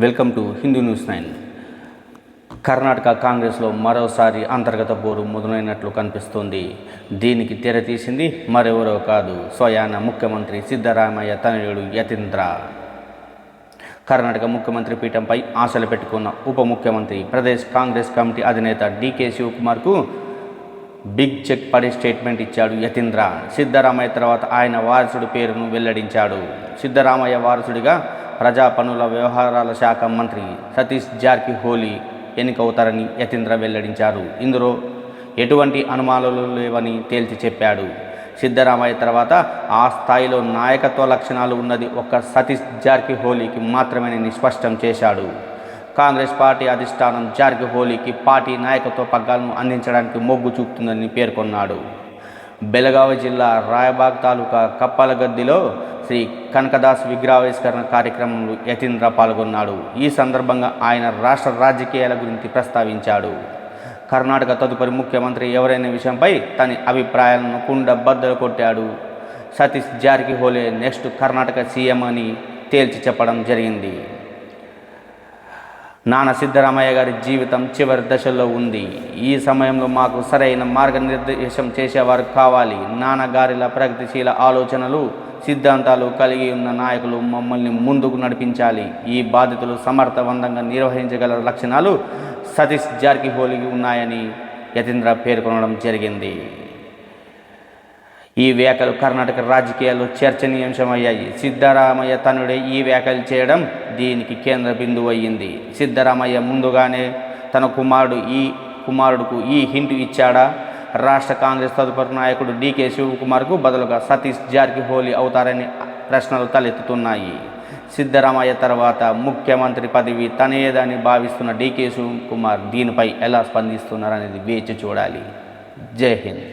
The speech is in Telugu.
Welcome to Hindu news 9. Karnataka కాంగ్రెస్లో మరోసారి అంతర్గత పోరు మొదలైనట్లు కనిపిస్తోంది. దీనికి తెరతీసింది మరెవరో కాదు, స్వయాన ముఖ్యమంత్రి సిద్ధరామయ్య తనయుడు యతీంద్ర. కర్ణాటక ముఖ్యమంత్రి పీఠంపై ఆశలు పెట్టుకున్న ఉప ముఖ్యమంత్రి, ప్రదేశ్ కాంగ్రెస్ కమిటీ అధినేత డీకే శివకుమార్కు బిగ్ చెక్ పడే స్టేట్మెంట్ ఇచ్చాడు యతీంద్ర. సిద్ధరామయ్య తర్వాత ఆయన వారసుడి పేరును వెల్లడించాడు. సిద్ధరామయ్య వారసుడిగా ప్రజా పనుల వ్యవహారాల శాఖ మంత్రి సతీష్ జార్కిహోలీ ఎన్నికవుతారని యతీంద్ర వెల్లడించారు. ఇందులో ఎటువంటి అనుమానాలు లేవని తేల్చి చెప్పాడు. సిద్ధరామయ్య తర్వాత ఆ స్థాయిలో నాయకత్వ లక్షణాలు ఉన్నది ఒక్క సతీష్ జార్కిహోలీకి మాత్రమేనని స్పష్టం చేశాడు. కాంగ్రెస్ పార్టీ అధిష్టానం జార్కిహోలీకి పార్టీ నాయకత్వ పగ్గాలను అందించడానికి మొగ్గు చూపుతుందని పేర్కొన్నాడు. బెళగావి జిల్లా రాయబాగ్ తాలూకా కప్పలగద్దిలో శ్రీ కనకదాస్ విగ్రహావిష్కరణ కార్యక్రమంలో యతీంద్ర పాల్గొన్నాడు. ఈ సందర్భంగా ఆయన రాష్ట్ర రాజకీయాల గురించి ప్రస్తావించాడు. కర్ణాటక తదుపరి ముఖ్యమంత్రి ఎవరైన విషయంపై తన అభిప్రాయాలను కుండ బద్దలు కొట్టాడు. సతీష్ జార్కిహోలీ నెక్స్ట్ కర్ణాటక సీఎం అని తేల్చి చెప్పడం జరిగింది. నాన్న సిద్ధరామయ్య గారి జీవితం చివరి దశలో ఉంది. ఈ సమయంలో మాకు సరైన మార్గనిర్దేశం చేసేవారు కావాలి. నాన్నగారిలా ప్రగతిశీల ఆలోచనలు, సిద్ధాంతాలు కలిగి ఉన్న నాయకులు మమ్మల్ని ముందుకు నడిపించాలి. ఈ బాధ్యతలు సమర్థవంతంగా నిర్వహించగల లక్షణాలు సతీష్ జార్కిహోలీకి ఉన్నాయని యతీంద్ర పేర్కొనడం జరిగింది. ఈ వ్యాఖ్యలు కర్ణాటక రాజకీయాల్లో చర్చనీయాంశమయ్యాయి. సిద్ధరామయ్య తనుడే ఈ వ్యాఖ్యలు చేయడం దీనికి కేంద్ర బిందువు అయ్యింది. సిద్ధరామయ్య ముందుగానే తన కుమారుడుకు ఈ హింట్ ఇచ్చాడా? రాష్ట్ర కాంగ్రెస్ తదుపరి నాయకుడు డీకే శివకుమార్కు బదులుగా సతీష్ జార్కిహోలీ అవుతారని ప్రశ్నలు తలెత్తుతున్నాయి. సిద్ధరామయ్య తర్వాత ముఖ్యమంత్రి పదవి తనేదని భావిస్తున్న డీకే శివకుమార్ దీనిపై ఎలా స్పందిస్తున్నారనేది వేచి చూడాలి. జై హింద్.